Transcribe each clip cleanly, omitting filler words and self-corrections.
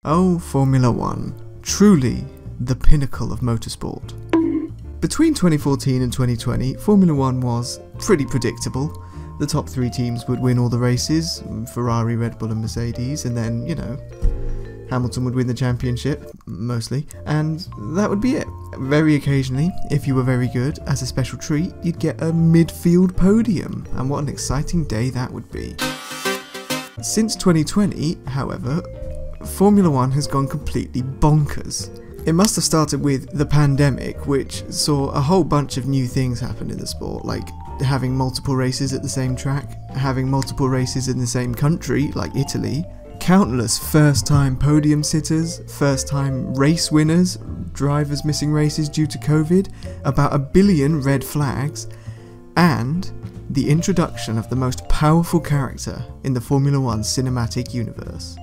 Oh, Formula 1. Truly the pinnacle of motorsport. Between 2014 and 2020, Formula 1 was pretty predictable. The top 3 teams would win all the races, Ferrari, Red Bull and Mercedes, and then, you know, Hamilton would win the championship, mostly, and that would be it. Very occasionally, if you were very good, as a special treat, you'd get a midfield podium, and what an exciting day that would be. Since 2020, however, Formula 1 has gone completely bonkers. It must have started with the pandemic, which saw a whole bunch of new things happen in the sport, like having multiple races at the same track, having multiple races in the same country, like Italy, countless first-time podium sitters, first-time race winners, drivers missing races due to COVID, about 1 billion red flags, and the introduction of the most powerful character in the Formula 1 cinematic universe.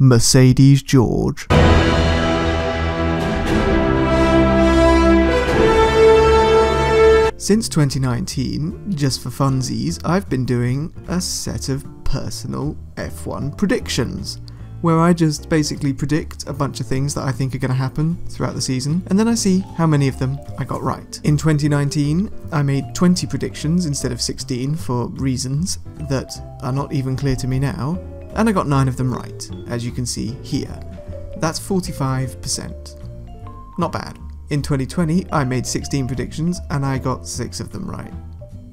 Mercedes George. Since 2019, just for funsies, I've been doing a set of personal F1 predictions, where I just basically predict a bunch of things that I think are going to happen throughout the season, and then I see how many of them I got right. In 2019, I made 20 predictions instead of 16 for reasons that are not even clear to me now, and I got 9 of them right, as you can see here. That's 45%. Not bad. In 2020, I made 16 predictions and I got 6 of them right,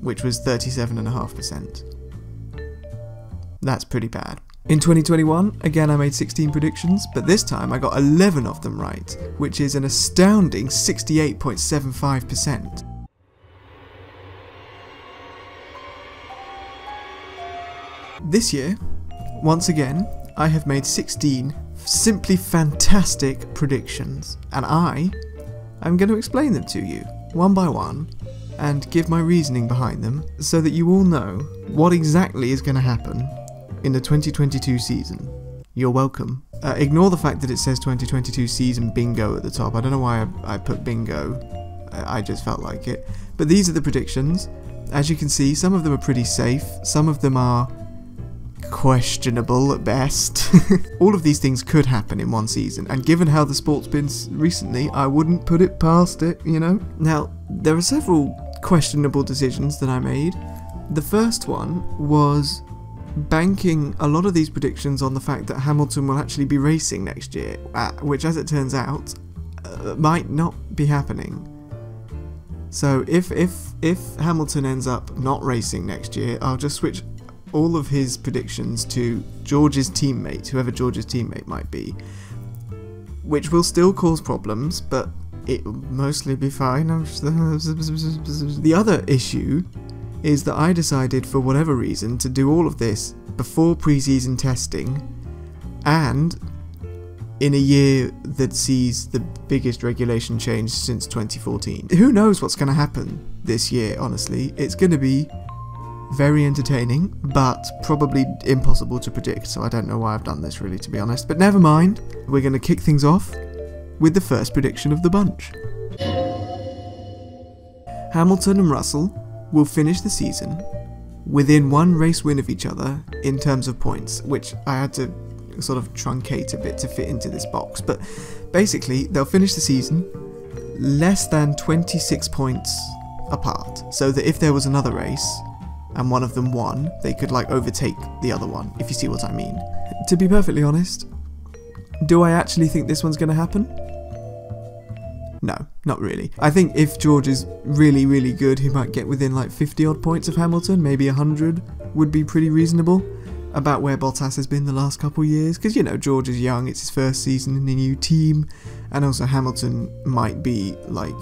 which was 37.5%. That's pretty bad. In 2021, again I made 16 predictions, but this time I got 11 of them right, which is an astounding 68.75%. This year, once again, I have made 16 simply fantastic predictions, and I'm going to explain them to you, one by one, and give my reasoning behind them, so that you all know what exactly is going to happen in the 2022 season. You're welcome. Ignore the fact that it says 2022 season bingo at the top. I don't know why I put bingo. I just felt like it. But these are the predictions. As you can see, some of them are pretty safe. Some of them are questionable at best. All of these things could happen in one season, and given how the sport's been recently, I wouldn't put it past it, you know? Now, there are several questionable decisions that I made. The first one was banking a lot of these predictions on the fact that Hamilton will actually be racing next year, which, as it turns out, might not be happening. So if Hamilton ends up not racing next year, I'll just switch all of his predictions to George's teammate, whoever George's teammate might be, which will still cause problems, but it will mostly be fine. The other issue is that I decided, for whatever reason, to do all of this before pre-season testing, and in a year that sees the biggest regulation change since 2014. Who knows what's going to happen this year, honestly. It's going to be very entertaining, but probably impossible to predict, so I don't know why I've done this, really, to be honest. But never mind, we're going to kick things off with the first prediction of the bunch. Hamilton and Russell will finish the season within 1 race win of each other in terms of points, which I had to sort of truncate a bit to fit into this box, but basically they'll finish the season less than 26 points apart, so that if there was another race and one of them won, they could like overtake the other one, if you see what I mean. To be perfectly honest, do I actually think this one's going to happen? No, not really. I think if George is really, really good, he might get within like 50 odd points of Hamilton, maybe 100 would be pretty reasonable, about where Bottas has been the last couple of years, because, you know, George is young, it's his first season in a new team, and also Hamilton might be like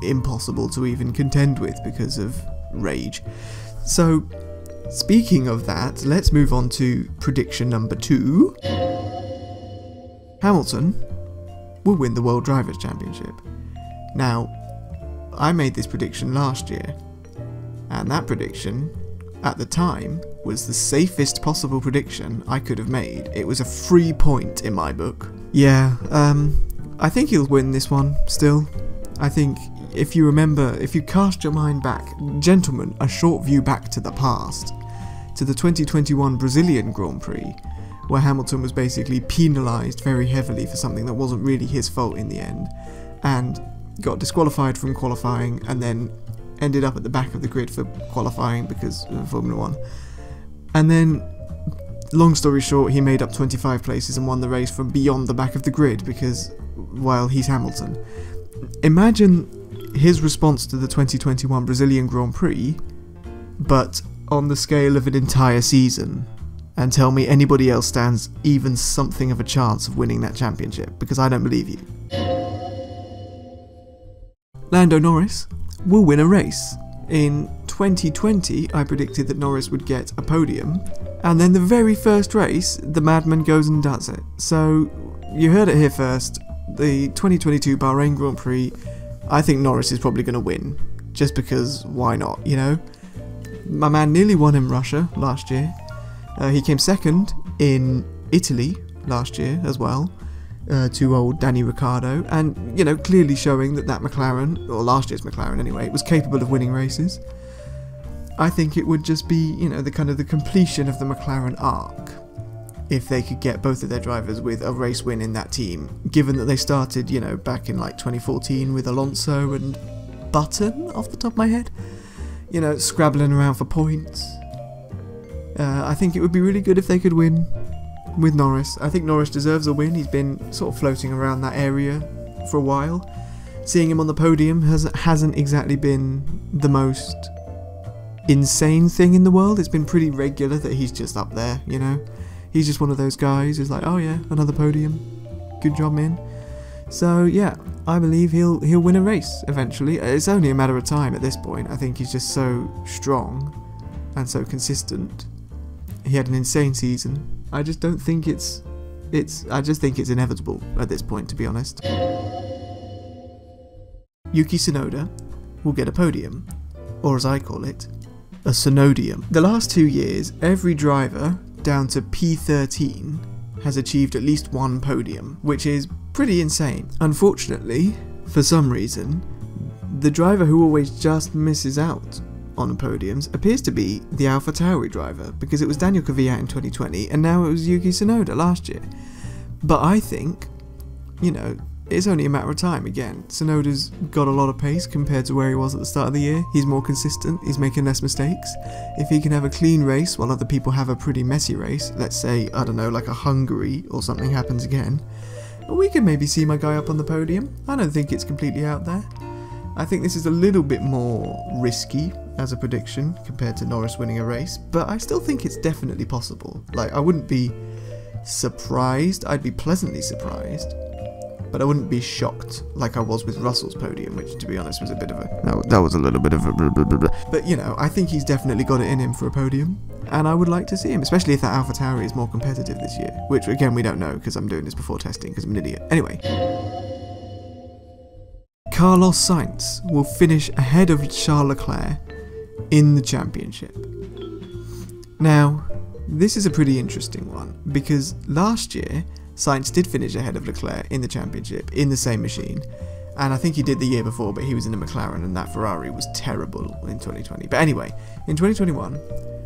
impossible to even contend with because of rage. So, speaking of that, let's move on to prediction number 2. Hamilton will win the World Drivers' Championship. Now, I made this prediction last year, and that prediction, at the time, was the safest possible prediction I could have made. It was a free point in my book. Yeah, I think he'll win this one, still. I think, if you remember, if you cast your mind back, gentlemen, a short view back to the past, to the 2021 Brazilian Grand Prix, where Hamilton was basically penalised very heavily for something that wasn't really his fault in the end, and got disqualified from qualifying, and then ended up at the back of the grid for qualifying because of Formula 1. And then, long story short, he made up 25 places and won the race from beyond the back of the grid because, well, he's Hamilton. Imagine his response to the 2021 Brazilian Grand Prix, but on the scale of an entire season, and tell me anybody else stands even something of a chance of winning that championship, because I don't believe you. Lando Norris will win a race. In 2020, I predicted that Norris would get a podium, and then the very first race, the madman goes and does it. So, you heard it here first, the 2022 Bahrain Grand Prix, I think Norris is probably going to win, just because why not, you know? My man nearly won in Russia last year. He came second in Italy last year as well, to old Danny Ricciardo, and, you know, clearly showing that McLaren, or last year's McLaren anyway, was capable of winning races. I think it would just be, you know, the completion of the McLaren arc if they could get both of their drivers with a race win in that team, given that they started, you know, back in like 2014 with Alonso and Button, off the top of my head, you know, scrabbling around for points. I think it would be really good if they could win with Norris. I think Norris deserves a win. He's been sort of floating around that area for a while. Seeing him on the podium hasn't exactly been the most insane thing in the world. It's been pretty regular that he's just up there, you know. He's just one of those guys who's like, oh yeah, another podium. Good job, man. So yeah, I believe he'll win a race eventually. It's only a matter of time at this point. I think he's just so strong and so consistent. He had an insane season. I just don't think I just think it's inevitable at this point, to be honest. Yuki Tsunoda will get a podium, or as I call it, a Tsunodium. The last 2 years, every driver down to P13 has achieved at least one podium, which is pretty insane. Unfortunately, for some reason, the driver who always just misses out on podiums appears to be the AlphaTauri driver, because it was Daniel Kvyat in 2020 and now it was Yuki Tsunoda last year. But I think, you know, it's only a matter of time again. Tsunoda's got a lot of pace compared to where he was at the start of the year. He's more consistent, he's making less mistakes. If he can have a clean race while other people have a pretty messy race, let's say, I don't know, like a Hungary or something happens again, we could maybe see my guy up on the podium. I don't think it's completely out there. I think this is a little bit more risky as a prediction compared to Norris winning a race, but I still think it's definitely possible. Like, I wouldn't be surprised, I'd be pleasantly surprised, but I wouldn't be shocked like I was with Russell's podium, which, to be honest, was a bit of a... that was a little bit of a... blah, blah, blah, blah. But, you know, I think he's definitely got it in him for a podium, and I would like to see him, especially if that AlphaTauri is more competitive this year, which, again, we don't know, because I'm doing this before testing, because I'm an idiot. Anyway. Carlos Sainz will finish ahead of Charles Leclerc in the championship. Now, this is a pretty interesting one, because last year, Sainz did finish ahead of Leclerc in the championship, in the same machine, and I think he did the year before, but he was in a McLaren and that Ferrari was terrible in 2020. But anyway, in 2021,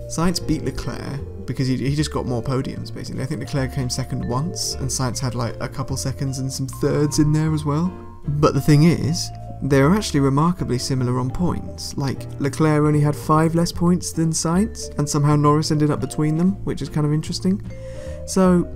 Sainz beat Leclerc because he just got more podiums, basically. I think Leclerc came second once, and Sainz had like a couple seconds and some thirds in there as well. But the thing is, they're actually remarkably similar on points. Like, Leclerc only had 5 less points than Sainz, and somehow Norris ended up between them, which is kind of interesting. So,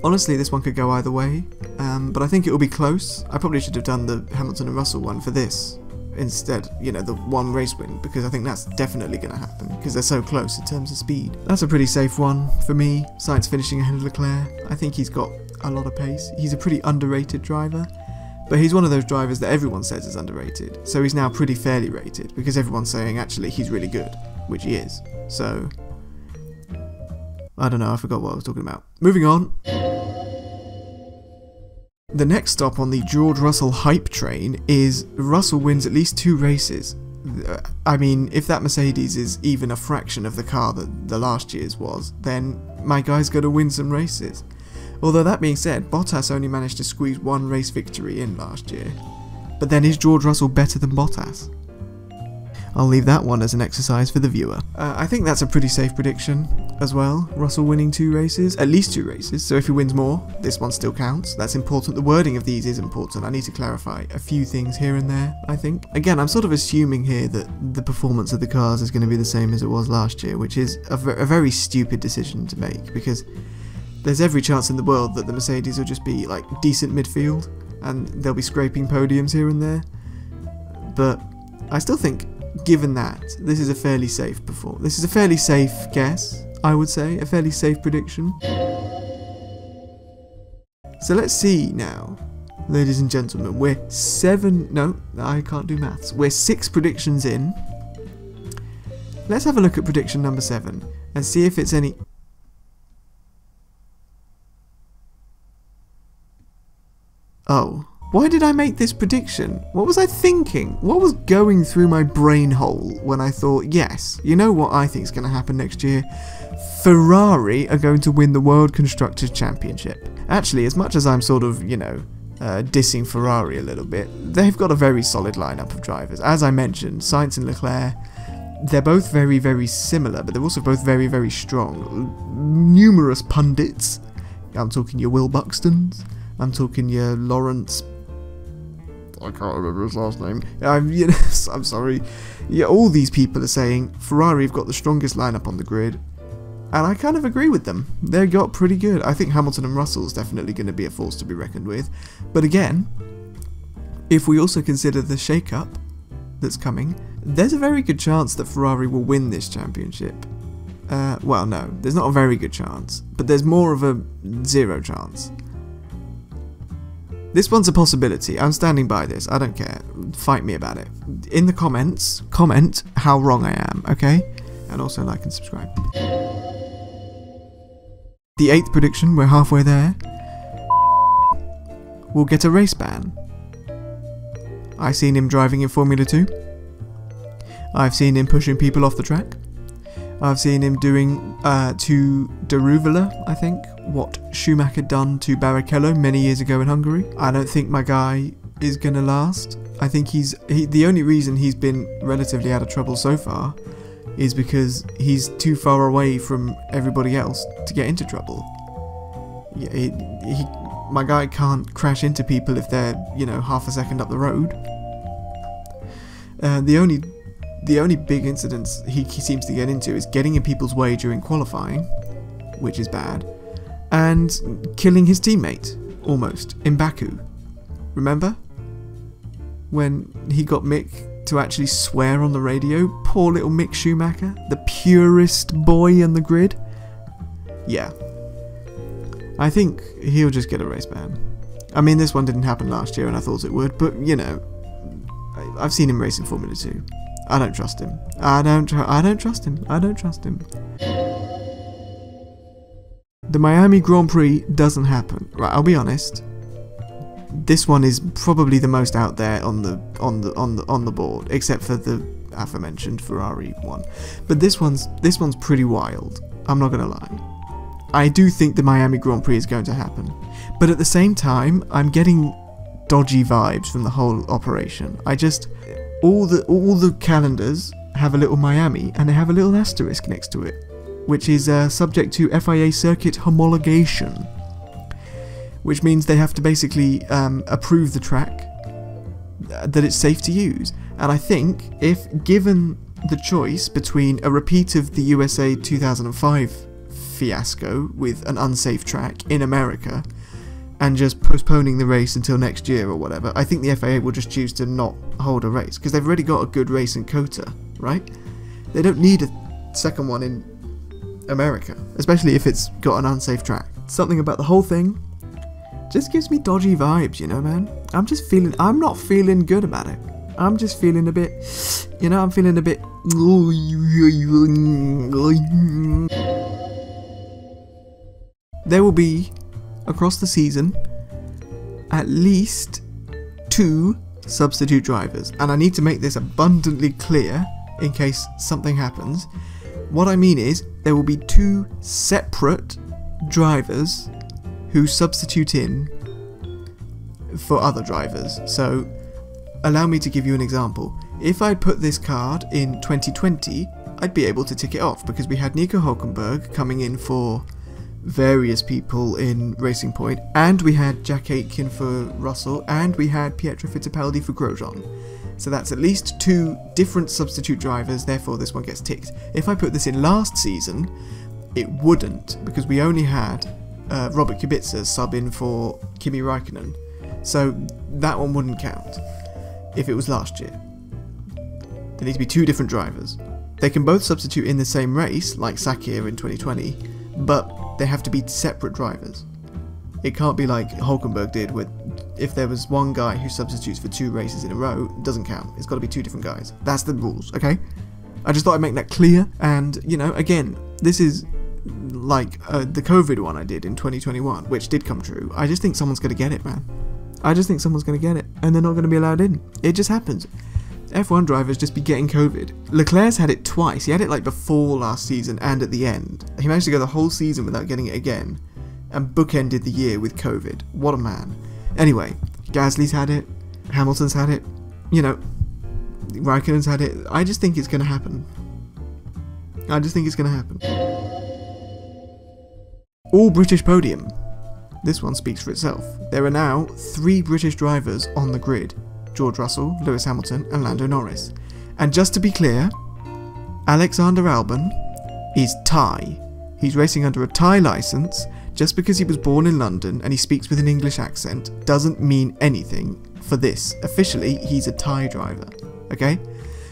honestly, this one could go either way, but I think it will be close. I probably should have done the Hamilton and Russell one for this instead, you know, the one race win, because I think that's definitely going to happen, because they're so close in terms of speed. That's a pretty safe one for me, Sainz finishing ahead of Leclerc. I think he's got a lot of pace. He's a pretty underrated driver. But he's one of those drivers that everyone says is underrated, so he's now pretty fairly rated, because everyone's saying actually he's really good, which he is. So, I don't know, I forgot what I was talking about. Moving on. The next stop on the George Russell hype train is Russell wins at least 2 races. I mean, if that Mercedes is even a fraction of the car that the last year's was, then my guy's got to win some races. Although that being said, Bottas only managed to squeeze 1 race victory in last year. But then is George Russell better than Bottas? I'll leave that one as an exercise for the viewer. I think that's a pretty safe prediction. as well. Russell winning 2 races, at least 2 races, so if he wins more, this one still counts. That's important. The wording of these is important. I need to clarify a few things here and there, I think. Again, I'm sort of assuming here that the performance of the cars is going to be the same as it was last year, which is a very stupid decision to make, because there's every chance in the world that the Mercedes will just be like decent midfield, and they'll be scraping podiums here and there. But I still think, given that, this is a fairly safe performance. This is a fairly safe guess, I would say, a fairly safe prediction. So let's see now, ladies and gentlemen, we're 7, no, I can't do maths, we're 6 predictions in. Let's have a look at prediction number 7, and see if it's any... Oh. Why did I make this prediction? What was I thinking? What was going through my brain hole when I thought, yes, you know what I think is going to happen next year? Ferrari are going to win the World Constructors' Championship. Actually, as much as I'm sort of, you know, dissing Ferrari a little bit, they've got a very solid lineup of drivers. As I mentioned, Sainz and Leclerc, they're both very similar, but they're also both very strong. Numerous pundits, I'm talking your Will Buxtons, I'm talking your Lawrence... I can't remember his last name. I'm sorry. Yeah, all these people are saying Ferrari have got the strongest lineup on the grid, and I kind of agree with them. They got pretty good. I think Hamilton and Russell's definitely going to be a force to be reckoned with. But again, if we also consider the shake-up that's coming, there's a very good chance that Ferrari will win this championship. Well, no, there's not a very good chance, but there's more of a 0 chance. This one's a possibility. I'm standing by this. I don't care. Fight me about it. In the comments, comment how wrong I am, okay? And also like and subscribe. The 8th prediction, we're halfway there. We'll get a race ban. I've seen him driving in Formula 2. I've seen him pushing people off the track. I've seen him doing to Daruvula, I think, what Schumacher done to Barrichello many years ago in Hungary. I don't think my guy is gonna last. I think the only reason he's been relatively out of trouble so far is because he's too far away from everybody else to get into trouble. Yeah, my guy can't crash into people if they're, you know, half a second up the road. The only big incidents he seems to get into is getting in people's way during qualifying, which is bad, and killing his teammate, almost, in Baku. Remember? When he got Mick to actually swear on the radio? Poor little Mick Schumacher, the purest boy on the grid. Yeah. I think he'll just get a race ban. I mean, this one didn't happen last year and I thought it would, but, you know, I've seen him race in Formula 2. I don't trust him. I don't trust him. I don't trust him. The Miami Grand Prix doesn't happen. Right, I'll be honest. This one is probably the most out there on the board, except for the aforementioned Ferrari one. But this one's pretty wild. I'm not gonna lie. I do think the Miami Grand Prix is going to happen, but at the same time, I'm getting dodgy vibes from the whole operation. All the calendars have a little Miami, and they have a little asterisk next to it, which is subject to FIA circuit homologation, which means they have to basically approve the track, that it's safe to use. And I think if given the choice between a repeat of the USA 2005 fiasco with an unsafe track in America and just postponing the race until next year or whatever, I think the FIA will just choose to not hold a race, because they've already got a good race in COTA, right? They don't need a second one in America, especially if it's got an unsafe track. Something about the whole thing just gives me dodgy vibes, you know, man? I'm not feeling good about it. I'm just feeling a bit, you know, I'm feeling a bit... There will be, across the season, at least 2 substitute drivers, and I need to make this abundantly clear in case something happens. What I mean is, there will be 2 separate drivers who substitute in for other drivers. So, allow me to give you an example. If I put this card in 2020, I'd be able to tick it off because we had Nico Hülkenberg coming in for various people in Racing Point, and we had Jack Aitken for Russell, and we had Pietro Fittipaldi for Grosjean. So that's at least 2 different substitute drivers, therefore this one gets ticked. If I put this in last season, it wouldn't, because we only had Robert Kubica sub in for Kimi Raikkonen. So that one wouldn't count if it was last year. There need to be 2 different drivers. They can both substitute in the same race, like Sakir in 2020, but they have to be separate drivers. It can't be like Hülkenberg did, where if there was one guy who substitutes for 2 races in a row, it doesn't count. It's got to be 2 different guys. That's the rules, okay? I just thought I'd make that clear, and, you know, again, this is like the COVID one I did in 2021, which did come true. I just think someone's going to get it, man. I just think someone's going to get it, and they're not going to be allowed in. It just happens. F1 drivers just be getting COVID. Leclerc's had it twice. He had it like before last season and at the end. He managed to go the whole season without getting it again, and bookended the year with COVID. What a man. Anyway, Gasly's had it, Hamilton's had it, you know, Raikkonen's had it. I just think it's going to happen. I just think it's going to happen. All British podium. This one speaks for itself. There are now 3 British drivers on the grid. George Russell, Lewis Hamilton and Lando Norris. And just to be clear, Alexander Albon is Thai. He's racing under a Thai license. Just because he was born in London and he speaks with an English accent doesn't mean anything for this. Officially, he's a Thai driver, okay?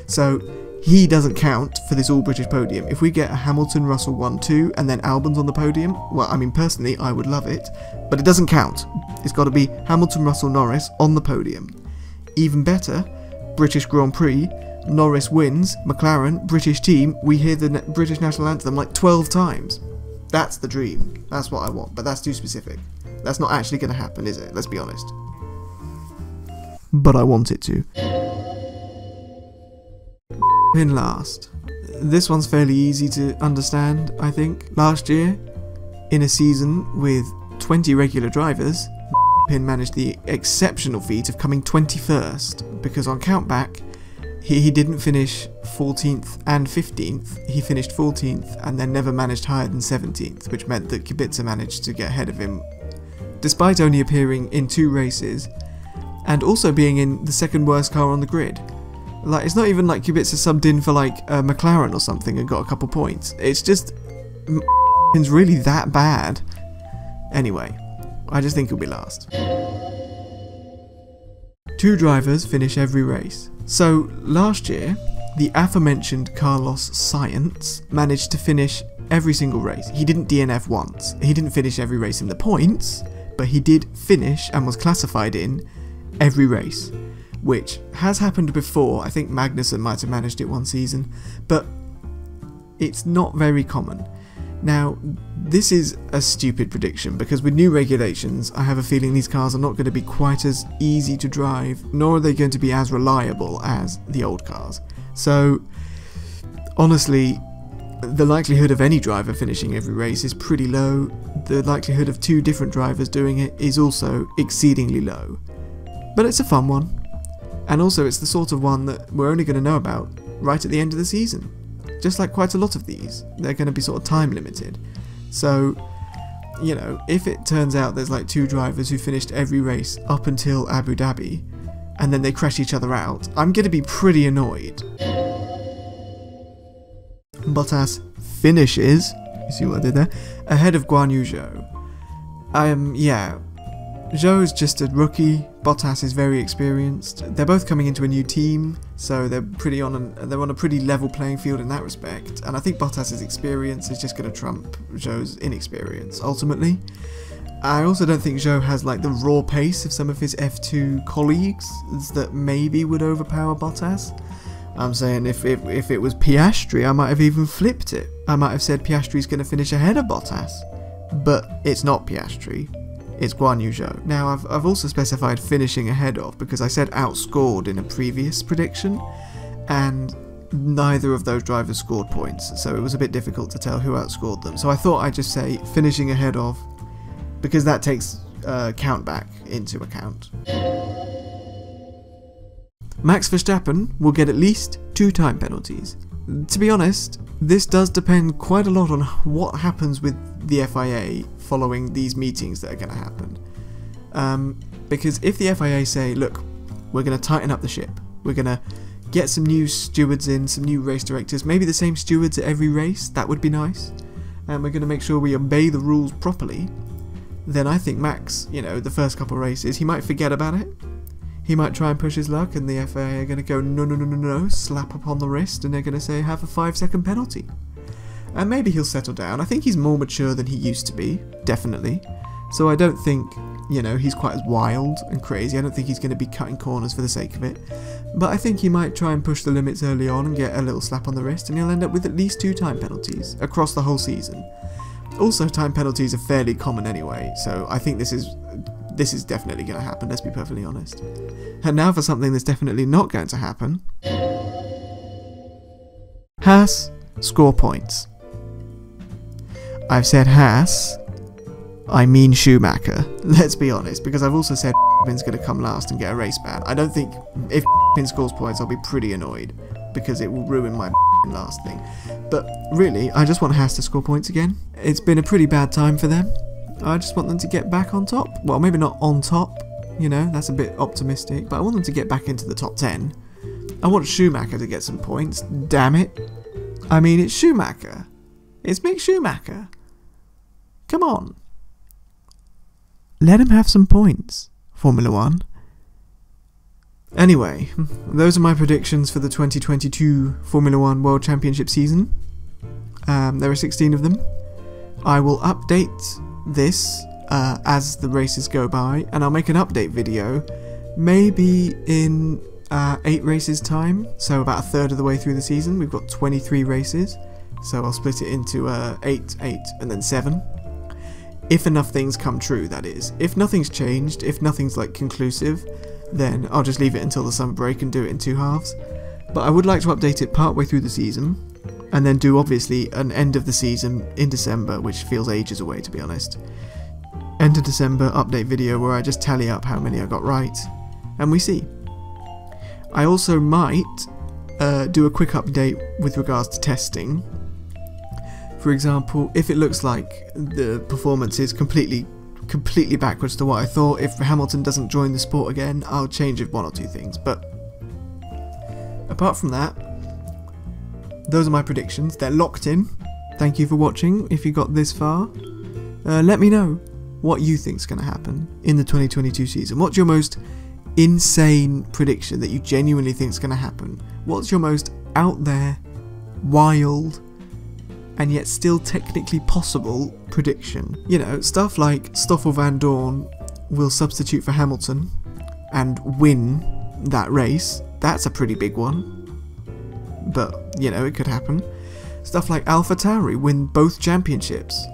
So he doesn't count for this all-British podium. If we get a Hamilton, Russell 1-2 and then Albon's on the podium, well, I mean, personally, I would love it, but it doesn't count. It's got to be Hamilton, Russell, Norris on the podium. Even better, British Grand Prix, Norris wins, McLaren, British team, we hear the British national anthem like 12 times. That's the dream. That's what I want, but that's too specific. That's not actually going to happen, is it? Let's be honest. But I want it to. In last. This one's fairly easy to understand, I think. Last year, in a season with 20 regular drivers, managed the exceptional feat of coming 21st, because on countback, he didn't finish 14th and 15th, he finished 14th and then never managed higher than 17th, which meant that Kubica managed to get ahead of him, despite only appearing in 2 races, and also being in the second worst car on the grid. Like, it's not even like Kubica subbed in for like a McLaren or something and got a couple points, it's just, it's really that bad. Anyway, I just think he'll be last. 2 drivers finish every race. So, last year, the aforementioned Carlos Sainz managed to finish every single race. He didn't DNF once. He didn't finish every race in the points, but he did finish and was classified in every race, which has happened before. I think Magnussen might have managed it one season, but it's not very common. Now, this is a stupid prediction, because with new regulations, I have a feeling these cars are not going to be quite as easy to drive, nor are they going to be as reliable as the old cars. So, honestly, the likelihood of any driver finishing every race is pretty low. The likelihood of 2 different drivers doing it is also exceedingly low. But it's a fun one. And also, it's the sort of one that we're only going to know about right at the end of the season. Just like quite a lot of these, they're going to be sort of time limited. So, you know, if it turns out there's like 2 drivers who finished every race up until Abu Dhabi, and then they crash each other out, I'm going to be pretty annoyed. Bottas finishes, you see what I did there, ahead of Guan Yu Zhou. Yeah, Zhou's just a rookie, Bottas is very experienced. They're both coming into a new team, so they're on a pretty level playing field in that respect, and I think Bottas's experience is just going to trump Zhou's inexperience, ultimately. I also don't think Zhou has like the raw pace of some of his F2 colleagues that maybe would overpower Bottas. I'm saying if it was Piastri, I might have even flipped it. I might have said Piastri's going to finish ahead of Bottas, but it's not Piastri. It's Guan Yu Zhou. Now, I've also specified finishing ahead of because I said outscored in a previous prediction, and neither of those drivers scored points, so it was a bit difficult to tell who outscored them. So I thought I'd just say finishing ahead of, because that takes countback into account. Max Verstappen will get at least 2 time penalties. to be honest, this does depend quite a lot on what happens with the FIA following these meetings that are going to happen. Because if the FIA say, look, we're going to tighten up the ship, we're going to get some new stewards in, some new race directors, maybe the same stewards at every race, that would be nice, and we're going to make sure we obey the rules properly, then I think Max, you know, the first couple of races, he might forget about it. He might try and push his luck, and the FIA are going to go, no, slap upon the wrist, and they're going to say, have a 5-second penalty. And maybe he'll settle down. I think he's more mature than he used to be, definitely. So I don't think, you know, he's quite as wild and crazy. I don't think he's going to be cutting corners for the sake of it. But I think he might try and push the limits early on and get a little slap on the wrist, and he'll end up with at least 2 time penalties across the whole season. Also, time penalties are fairly common anyway, so I think this is definitely going to happen, let's be perfectly honest. And now for something that's definitely not going to happen. Haas score points. I've said Haas, I mean Schumacher, let's be honest, because I've also said is going to come last and get a race ban. I don't think if scores points I'll be pretty annoyed, because it will ruin my last thing. But really, I just want Haas to score points again. It's been a pretty bad time for them. I just want them to get back on top. Well, maybe not on top, you know, that's a bit optimistic, but I want them to get back into the top 10. I want Schumacher to get some points, damn it. I mean, it's Schumacher. It's Mick Schumacher. Come on. Let him have some points, Formula 1. Anyway, those are my predictions for the 2022 Formula 1 World Championship season. There are 16 of them. I will update this as the races go by, and I'll make an update video maybe in 8 races time, so about a third of the way through the season. We've got 23 races, so I'll split it into 8, and then 7. If enough things come true, that is. If nothing's changed, if nothing's like conclusive, then I'll just leave it until the summer break and do it in 2 halves. But I would like to update it partway through the season, and then do obviously an end of the season in December, which feels ages away to be honest. End of December update video where I just tally up how many I got right, and we see. I also might do a quick update with regards to testing. For example, if it looks like the performance is completely backwards to what I thought, if Hamilton doesn't join the sport again, I'll change 1 or 2 things. But apart from that, those are my predictions. They're locked in. Thank you for watching. If you got this far, let me know what you think's going to happen in the 2022 season. What's your most insane prediction that you genuinely think's going to happen? What's your most out there, wild, and yet still technically possible prediction? You know, stuff like Stoffel Van Dorn will substitute for Hamilton and win that race. That's a pretty big one. But, you know, it could happen. Stuff like AlphaTauri win both championships.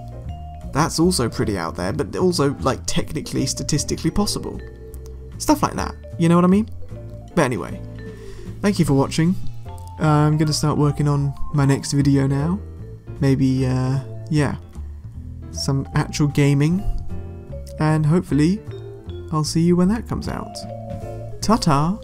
That's also pretty out there, but also, like, technically, statistically possible. Stuff like that, you know what I mean? But anyway, thank you for watching. I'm going to start working on my next video now. Maybe, yeah, some actual gaming. And hopefully, I'll see you when that comes out. Ta-ta!